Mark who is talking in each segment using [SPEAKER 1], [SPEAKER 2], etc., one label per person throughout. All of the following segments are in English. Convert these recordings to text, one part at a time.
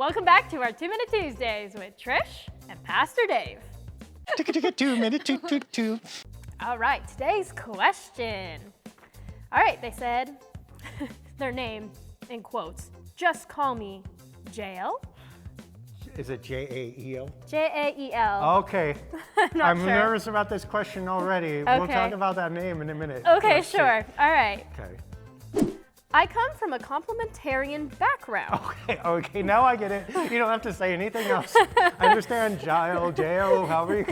[SPEAKER 1] Welcome back to our 2-Minute Tuesdays with Trish and Pastor Dave.
[SPEAKER 2] 2-minute two.
[SPEAKER 1] All right, today's question. All right, they said their name in quotes. Just call me Jael.
[SPEAKER 2] Is it Jael?
[SPEAKER 1] Jael.
[SPEAKER 2] Okay.
[SPEAKER 1] I'm
[SPEAKER 2] sure. Nervous about this question already.
[SPEAKER 1] Okay.
[SPEAKER 2] We'll talk about that name in a minute.
[SPEAKER 1] Okay,
[SPEAKER 2] Let's see.
[SPEAKER 1] sure. All right.
[SPEAKER 2] Okay.
[SPEAKER 1] I come from a complementarian background.
[SPEAKER 2] Okay, now I get it. You don't have to say anything else. I understand Jael, however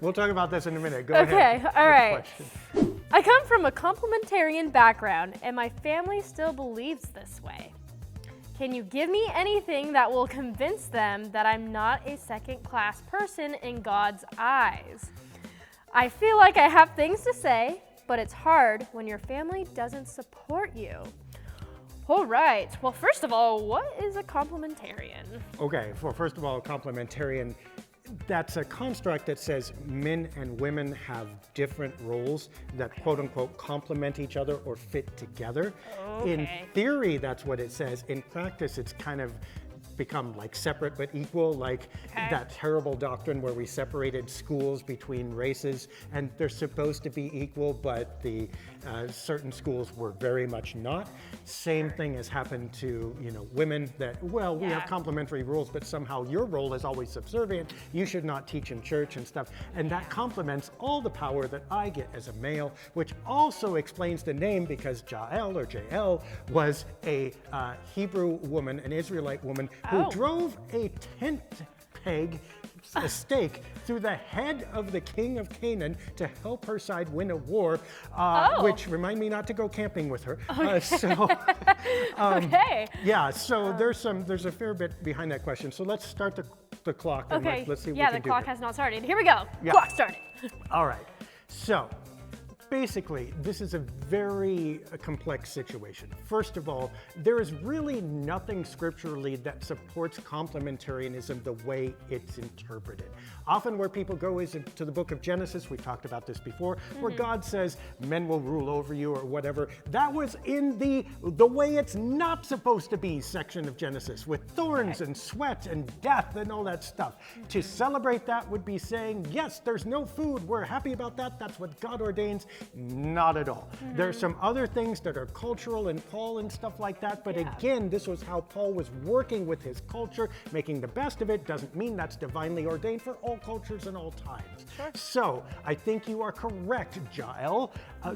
[SPEAKER 2] we'll talk about this in a minute. Go ahead.
[SPEAKER 1] Okay, all right. I come from a complementarian background, and my family still believes this way. Can you give me anything that will convince them that I'm not a second-class person in God's eyes? I feel like I have things to say, but it's hard when your family doesn't support you. All right. Well, first of all, what is a complementarian?
[SPEAKER 2] Okay, well, first of all, complementarian, that's a construct that says men and women have different roles that quote unquote complement each other or fit together.
[SPEAKER 1] Okay.
[SPEAKER 2] In theory, that's what it says. In practice, it's kind of become like separate but equal, like that terrible doctrine where we separated schools between races, and they're supposed to be equal, but the certain schools were very much not. Same thing has happened to women that, well, we have complementary rules, but somehow your role is always subservient. You should not teach in church and stuff, and that complements all the power that I get as a male, which also explains the name, because Jael or Jael was a Hebrew woman, an Israelite woman who drove a tent peg, a stake, through the head of the king of Canaan to help her side win a war, which remind me not to go camping with her. Yeah, so there's a fair bit behind that question. So let's start the clock and let's see what we can do.
[SPEAKER 1] Yeah, the clock has not started. Here we go.
[SPEAKER 2] Yeah.
[SPEAKER 1] Clock started.
[SPEAKER 2] All right. So basically, this is a very complex situation. First of all, there is really nothing scripturally that supports complementarianism the way it's interpreted. Often where people go is to the book of Genesis. We've talked about this before, where God says men will rule over you or whatever. That was in the way it's not supposed to be section of Genesis, with thorns and sweat and death and all that stuff. To celebrate that would be saying, yes, there's no food. We're happy about that. That's what God ordains. Not at all. There's some other things that are cultural and Paul and stuff like that, but again, this was how Paul was working with his culture, making the best of it. Doesn't mean that's divinely ordained for all cultures and all times. So I think you are correct, Jael,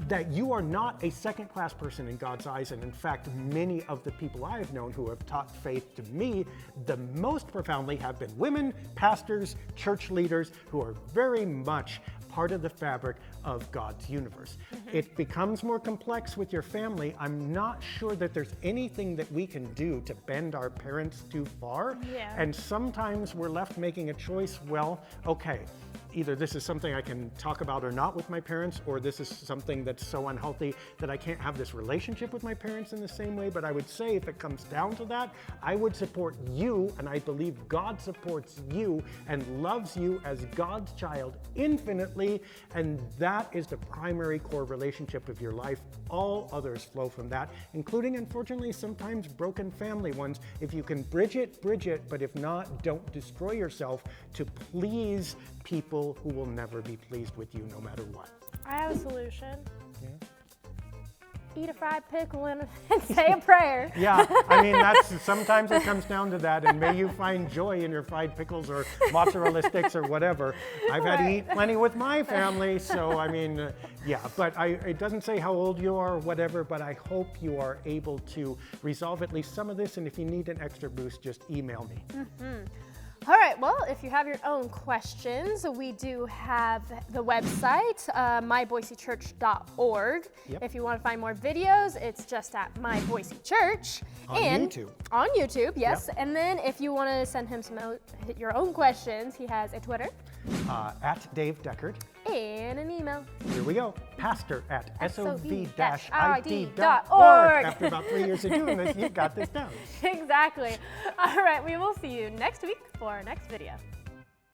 [SPEAKER 2] that you are not a second-class person in God's eyes, and in fact, many of the people I have known who have taught faith to me the most profoundly have been women, pastors, church leaders who are very much part of the fabric of God's universe. It becomes more complex with your family. I'm not sure that there's anything that we can do to bend our parents too far. And sometimes we're left making a choice, well, okay, either this is something I can talk about or not with my parents, or this is something that's so unhealthy that I can't have this relationship with my parents in the same way. But I would say if it comes down to that, I would support you, and I believe God supports you and loves you as God's child infinitely, and that is the primary core relationship of your life. All others flow from that, including, unfortunately, sometimes broken family ones. If you can bridge it, but if not, don't destroy yourself to please people who will never be pleased with you no matter what.
[SPEAKER 1] I have a solution. Eat a fried pickle and say a prayer.
[SPEAKER 2] Yeah, I mean, sometimes it comes down to that, and may you find joy in your fried pickles or mozzarella sticks or whatever. I've had to eat plenty with my family, so I mean, but it doesn't say how old you are or whatever, but I hope you are able to resolve at least some of this, and if you need an extra boost, just email me.
[SPEAKER 1] All right, well, if you have your own questions, we do have the website, myboisechurch.org. If you want to find more videos, it's just at My Boise Church.
[SPEAKER 2] On YouTube.
[SPEAKER 1] On YouTube, yes. And then if you want to send him your own questions, he has a Twitter.
[SPEAKER 2] At Dave Deckard.
[SPEAKER 1] And an email.
[SPEAKER 2] Here we go. pastor@sov-id.org. After about 3 years of doing this, you've got this down.
[SPEAKER 1] Exactly. All right, we will see you next week for our next video.